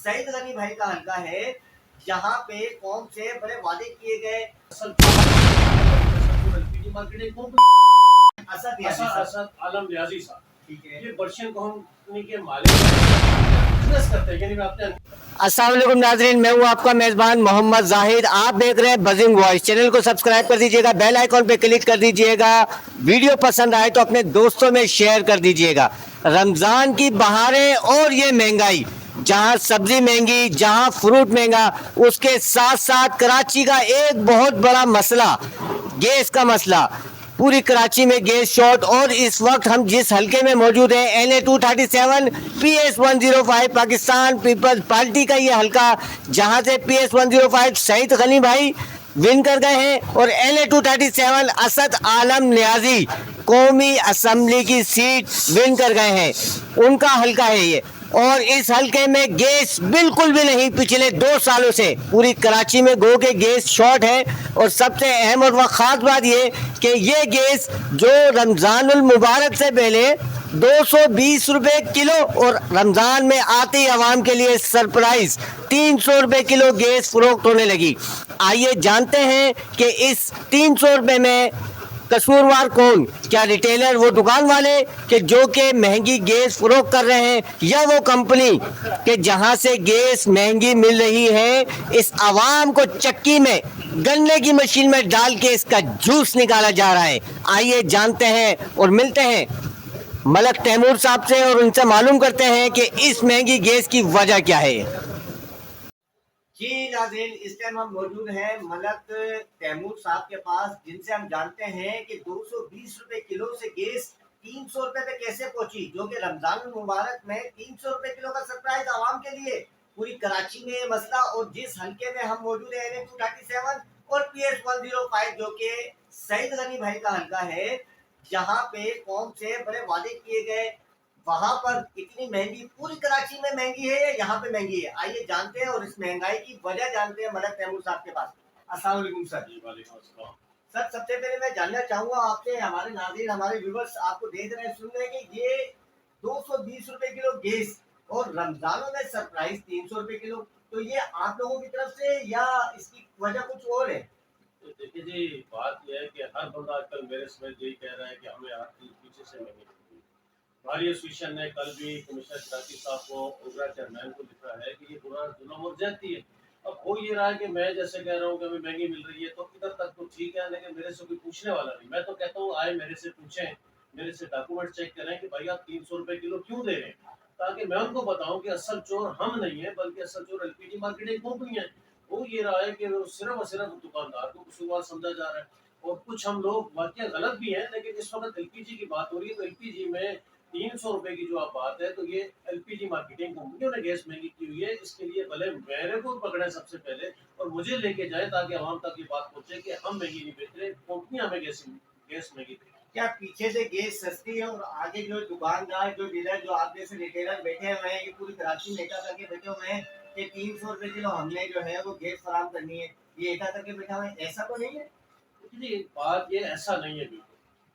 सईद गनी भाई का हल्का है, जहाँ पे कौम से बड़े वादे किए गए। असद आलम न्याजी साहब, ठीक है। ये पर्शियन कंपनी के मालिक बिजनेस करते हैं, यानी मैं अपने अस्सलाम वालेकुम नाजरीन, मैं हूँ आपका मेज़बान मोहम्मद जाहिद। आप देख रहे हैं बजिंग वॉइस। चैनल को सब्सक्राइब कर दीजिएगा, बेल आइकॉन पे क्लिक कर दीजिएगा। वीडियो पसंद आए तो अपने दोस्तों में शेयर कर दीजिएगा। रमज़ान की बहारें और ये महंगाई, जहाँ सब्जी महंगी, जहाँ फ्रूट महंगा, उसके साथ साथ कराची का एक बहुत बड़ा मसला, गैस का मसला। पूरी कराची में गैस शॉर्ट। और इस वक्त हम जिस हलके में मौजूद हैं, NA-237 PS-105 Pakistan peoples party का ये हलका, जहां से PS-105 सईद गनी भाई विन कर गए हैं और NA-237 असद आलम न्याजी कौमी असम्बली की सीट विन कर गए हैं। उनका हलका है ये। और इस हलके में गैस बिल्कुल भी नहीं, पिछले 2 सालों से पूरी कराची में गो के गैस शॉर्ट है। और सबसे अहम और ख़ास बात ये कि ये गैस जो रमज़ानुल मुबारक से पहले 220 रुपये किलो और रमज़ान में आते ही आवाम के लिए सरप्राइज़ 300 रुपये किलो गैस फरोख्त होने लगी। आइए जानते हैं कि इस 300 रुपये में कसूरवार कौन, क्या रिटेलर वो दुकान वाले कि जो कि महंगी गैस फरोख्त कर रहे हैं, या वो कंपनी कि जहां से गैस महंगी मिल रही है इस आवाम को चक्की में गन्ने की मशीन में डाल के इसका जूस निकाला जा रहा है। आइए जानते हैं और मिलते हैं मलक तैमूर साहब से और उनसे मालूम करते हैं कि इस महंगी गैस की वजह क्या है। जी नाज़रीन, इस टाइम हम मौजूद हैं मलक तैमूर साहब के पास, जिनसे हम जानते हैं कि 220 रुपए किलो से गैस 300 रुपए पे कैसे पहुंची, जो कि रमजान मुबारक में 300 रुपए किलो का सरप्राइज आवाम के लिए। पूरी कराची में ये मसला। और जिस हल्के में हम मौजूद है NA-237 और PS-105, जो कि सईद गनी भाई का हल्का है, जहाँ पे कौम से बड़े वादे किए गए, वहां पर इतनी महंगी पूरी कराची में महंगी है या यहाँ पे महंगी है। आइए जानते हैं और इस महंगाई की वजह जानते हैं मलक तैमूर साहब के पास। अस्सलाम वालेकुम सर। सर, सबसे पहले मैं जानना चाहूंगा आपसे, हमारे नाज़रीन हमारे व्यूवर्स आपको देख रहे हैं, सुन रहे हैं कि ये 220 रुपए किलो गैस और रमजानों में सरप्राइज 300 रुपए किलो, तो ये आप लोगों की तरफ से या इसकी वजह कुछ और है? तो देखिए जी, बात यह है कि हर बंदा आजकल मेरे समय यही कह रहा है कि हमें हर चीज पीछे से महंगी मिलती है। हमारी एसोसिएशन ने कल भी कमिश्नर कराची साहब को, उगरा चेयरमैन को लिखा है कि ये बुरा जुल्म और ज्यादती है। अब हो ये रहा है कि मैं जैसे कह रहा हूँ कि हमें महंगी मिल रही है, तो इधर तक तो ठीक है, लेकिन मेरे से कोई पूछने वाला नहीं। मैं तो कहता हूँ आए मेरे से पूछें, मेरे से डॉक्यूमेंट चेक करें कि भाई आप 300 रुपए किलो क्यों दे रहे हैं, ताकि मैं उनको बताऊं कि असल चोर हम नहीं है, बल्कि असल चोर एलपीजी मार्केटिंग कंपनी है। वो ये रहा है कि वो सिर्फ और सिर्फ दुकानदार को कसूरवार समझा जा रहा है। और कुछ हम लोग वाकई गलत भी हैं, लेकिन इस वक्त एलपीजी की बात हो रही है, तो एलपीजी में 300 रुपए की जो आप बात है, तो ये एलपीजी मार्केटिंग कंपनियों ने गैस महंगी की हुई है। इसके लिए भले मेरे को पकड़े सबसे पहले और मुझे लेके जाए, ताकि आवाम तक ये बात पहुंचे कि हम महंगी नहीं बेच रहे, कंपनियां हमें गैस महंगी दे रही है। क्या पीछे से गैस सस्ती है और आगे जो दुकानदार, जो डीलर, जो आप जैसे रिटेलर बैठे हुए हैं, ये पूरी कराची में एकठा करके बैठे हुए हैं कि 300 रुपए किलो हमने जो है वो गैस फराम करनी है, ये एकठा करके बैठा हुआ है, ऐसा तो नहीं है? देखिए बात ये ऐसा नहीं है बिल्कुल।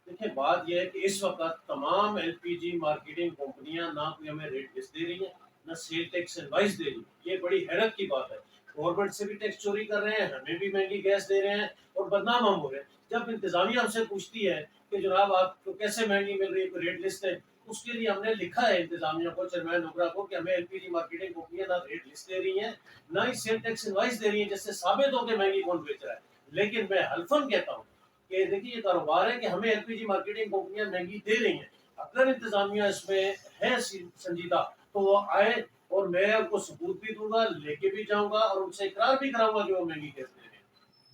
देखिए बात ये है कि इस वक्त तमाम एलपीजी मार्केटिंग कंपनियां ना कोई हमें रेट लिस्ट दे रही है, ना सेल टैक्स एडवाइस दे रही है। ये बड़ी हैरत की बात है। गवर्नमेंट से भी टैक्स चोरी कर रहे हैं, हमें भी महंगी गैस दे रहे हैं और बदनाम हम हो रहे हैं। जब इंतजामिया हमसे पूछती है कि जनाब आपको कैसे महंगी मिल रही है, कोई रेट लिस्ट है, उसके लिए हमने लिखा है इंतजामिया को, चेयरमैन उगरा को, कि हमें एलपीजी मार्केटिंग कंपनियां ना रेट लिस्ट दे रही हैं, ना ही सेल टैक्स एडवाइस दे रही है, जिससे साबित हो कि महंगी कौन बेच रहा है। लेकिन मैं हल्फन कहता हूँ कि देखिए ये कारोबार है कि हमें एलपीजी मार्केटिंग कंपनियां महंगी दे रही हैं। अगर इंतजामिया इसमें है संजीदा, तो वो आए और मैं उनको सबूत भी दूंगा, लेके भी जाऊंगा और उनसे इकरार भी कराऊंगा कि वो महंगी गैस दे रहे हैं।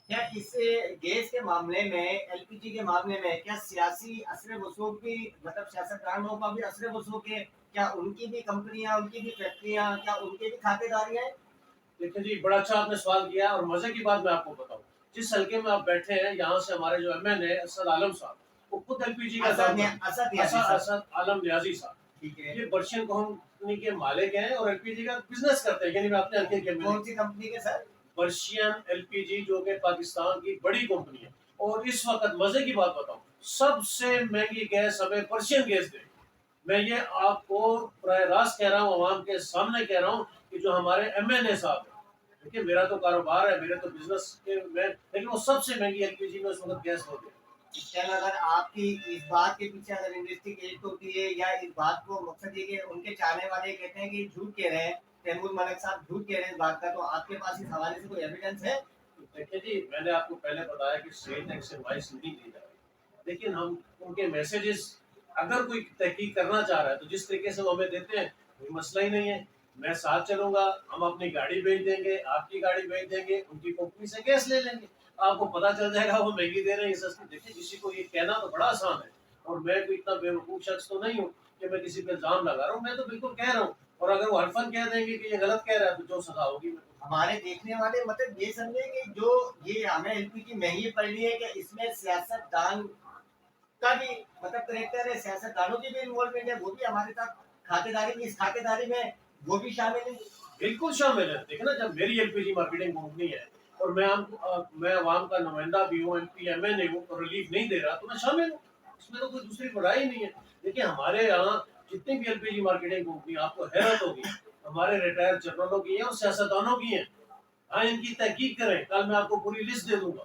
क्या इस गैस के मामले में, एलपीजी के मामले में, क्या सियासी असर वसूख भी, मतलब सियासतदानों का भी असर वसूख है? क्या उनकी भी कंपनियां, उनकी भी फैक्ट्रियां, क्या उनके भी खातेदारियां हैं? देखिए जी, बड़ा अच्छा आपने सवाल किया और मजे की बात मैं आपको बताऊं। जिस हल्के में आप बैठे हैं, यहाँ से हमारे जो एमएन है असद आलम साहब, वो खुद एलपीजी का काम करते हैं। असद आलम न्याजी साहब, ठीक है। ये पर्शियन कंपनी के मालिक हैं और एलपीजी का बिजनेस करते हैं। यानी मैं अपने हल्के के कौन सी कंपनी के सर? पर्शियन एलपीजी, जो कि पाकिस्तान की बड़ी कंपनी है। और इस वक्त मजे की बात बताऊं, सबसे महंगी गैस हमें पर्शियन गैस दे। मैं ये आपको प्राय रास्त कह रहा हूँ, आवाम के सामने कह रहा हूँ کہ جو ہمارے MNA صاحب ہیں، دیکھیے میرا تو کاروبار ہے، میرے تو بزنس کے میں، لیکن وہ سب سے مہنگی LPG میں اس وقت گیس ہو گئی. اس ٹائم اگر آپ کی اس بات کے پیچھے اگر انویسٹیگیٹ ہوتی ہے یا اس بات کو مقصد یہ کہ ان کے چاہنے والے کہتے ہیں کہ جھوٹ کہہ رہے ہیں، تیمور ملک صاحب جھوٹ کہہ رہے ہیں اس بات کا، تو آپ کے پاس اس حوالے سے کوئی ایویڈنس ہے؟ دیکھیے جی، میں نے آپ کو پہلے بتایا کہ سیل ٹیکس سے وائس نہیں دی جا رہی، لیکن ہم ان کے میسیجز اگر کوئی تحقیق کرنا چاہ رہا ہے تو جس طریقے سے وہ ہمیں دیتے ہیں کوئی مسئلہ ہی نہیں ہے. میں ساتھ چلوں گا، ہم اپنی گاڑی بھیج دیں گے، آپ کی گاڑی بھیج دیں گے، ان کی کمپنی سے گیس لے لیں گے، آپ کو پتا چل جائے گا وہ مہنگی دے رہے ہیں سستی. دیکھیے کسی کو یہ کہنا تو بڑا آسان ہے، اور میں کوئی اتنا بے وقوف شخص تو نہیں ہوں کہ میں کسی پہ الزام لگا رہا ہوں، میں تو بالکل کہہ رہا ہوں. اور اگر وہ حرفاً کہہ دیں گے کہ یہ غلط کہہ رہا ہے تو جو سزا ہوگی میں ہمارے دیکھنے والے مطلب یہ سمجھے کہ جو یہ ہمیں LPG مہنگی پڑ رہی ہے کہ اس میں سیاست دان کا بھی مطلب کریکٹر ہے، سیاست دانوں کی بھی انوالومنٹ ہے، وہ بھی ہمارے ساتھ کھاتے داری کی، اس کھاتے داری میں وہ بھی شامل ہیں. بالکل شامل ہے. دیکھیں نا، جب میری LPG مارکیٹنگ کمپنی ہے اور میں عوام کا نمائندہ بھی ہوں، MNA ہوں، اور ریلیف نہیں دے رہا تو میں شامل ہوں، اس میں تو کوئی دوسری بڑائی نہیں ہے. دیکھیں ہمارے یہاں جتنی بھی LPG مارکیٹنگ کمپنی، آپ کو حیرت ہوگی، ہمارے ریٹائر جنرلوں کی ہیں اور سیاستدانوں کی ہیں. ہاں، ان کی تحقیق کریں، کل میں آپ کو پوری لسٹ دے دوں گا.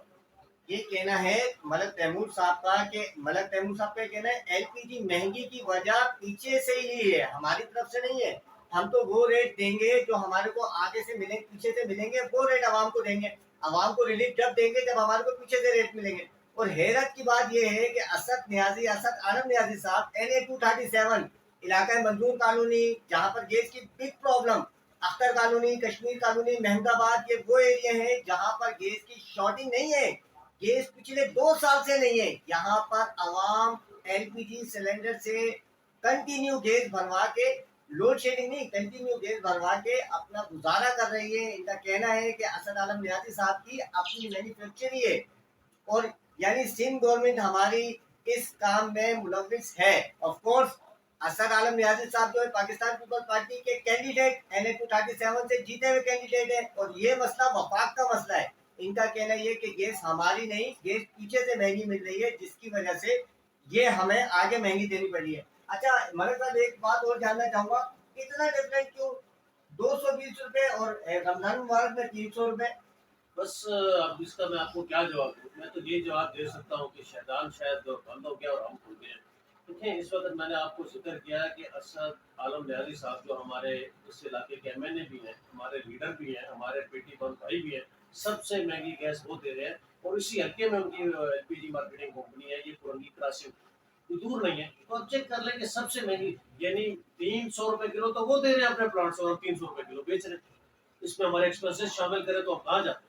یہ کہنا ہے ملک تیمور صاحب کا کہ ملک تیمور صاحب کا کہنا ہے LPG مہنگی کی وجہ پیچھے سے ہی ہے، ہماری طرف سے نہیں ہے. ہم تو وہ ریٹ دیں گے جو ہمارے کو آگے سے ملیں، پیچھے سے ملیں گے، وہ ریٹ عوام کو دیں گے. عوام کو ریلیف جب دیں گے جب ہمارے کو پیچھے سے ریٹ ملیں گے. اور حیرت کی بات یہ ہے کہ اسد عالم نیازی صاحب NA-237 علاقہ منظور کالونی، جہاں پر گیس کی big problem, Akhtar colony, Kashmir colony, Muhammadabad, یہ وہ ایریا ہیں جہاں پر گیس کی شارٹنگ نہیں ہے. گیس پچھلے 2 سال سے نہیں ہے. یہاں پر عوام LPG سلنڈر سے کنٹینیو گیس بھروا کے، لوڈ شیڈنگ نہیں، کنٹینیو گیس بھروا کے اپنا گزارا کر رہی ہے. ان کا کہنا ہے کہ اسد عالم نیازی صاحب کی اپنی مینوفیکچری ہے، اور یعنی سندھ گورنمنٹ ہماری اس کام میں ملوث ہے. آف کورس اسد عالم نیازی صاحب جو ہے پاکستان پیپلز پارٹی کے کینڈیڈیٹ NA-237 سے جیتے ہوئے کینڈیڈیٹ ہیں، اور یہ مسئلہ وفاق کا مسئلہ ہے. ان کا کہنا یہ کہ گیس ہماری نہیں، گیس پیچھے سے مہنگی مل رہی ہے، جس کی وجہ سے یہ ہمیں آگے مہنگی دینی پڑی ہے. اچھا ملک صاحب، ایک بات اور جاننا چاہوں گا، اتنا ڈفرینٹ کیوں 220 روپے اور رمضان مبارک میں 300 روپے؟ بس اب اس کا میں آپ کو کیا جواب دوں؟ میں تو یہ جواب دے سکتا ہوں کہ شیطان شاید بند ہو گیا اور ہم کھل گئے. دیکھیں اس وقت میں نے آپ کو ذکر کیا ہے کہ اسد عالم نیازی صاحب جو ہمارے اس علاقے کے MNA بھی ہیں، ہمارے لیڈر بھی ہیں، ہمارے پیٹی بند بھائی بھی ہیں، سب سے مہنگی گیس وہ دے رہے ہیں. اور اسی حلقے میں ان کی LPG مارکیٹنگ کمپنی ہے، یہ پرنگی کراسنگ، کوئی دور نہیں ہے. تو آپ چیک کر لیں کہ سب سے مہنگی، یعنی 300 روپے کلو تو وہ دے رہے ہیں اپنے پلانٹ سے، اور 300 روپے کلو بیچ رہے ہیں. اس میں ہمارے ایکسپینسز شامل کریں تو ہم کہاں جاتے ہیں؟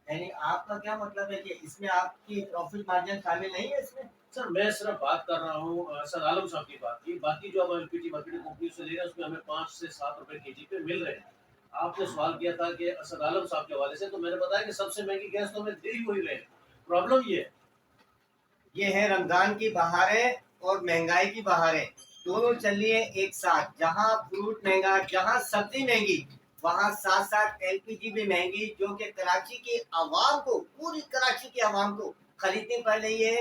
یعنی آپ کا کیا مطلب ہے کہ اس میں آپ کی پروفٹ مارجن شامل نہیں ہے اس میں؟ سر میں صرف بات کر رہا ہوں اسد عالم صاحب کی بات کی، باقی جو ہم LPG مارکیٹنگ کمپنی سے لے رہے ہیں اس میں ہمیں 5 سے 7 روپے KG پہ مل رہے ہیں. آپ نے سوال کیا تھا کہ اسد عالم صاحب کے حوالے سے، تو میں نے بتایا کہ سب سے مہنگی گیس تو ہمیں دے ہی وہی رہے ہیں. پرابلم یہ ہے. یہ ہے رمضان کی بہاریں اور مہنگائی کی بہاریں، دونوں چل رہی ہیں ایک ساتھ. جہاں فروٹ مہنگا، جہاں سبزی مہنگی، وہاں ساتھ ساتھ LPG بھی مہنگی، جو کہ کراچی کی عوام کو، پوری کراچی کی عوام کو خریدنی پڑ رہی ہے.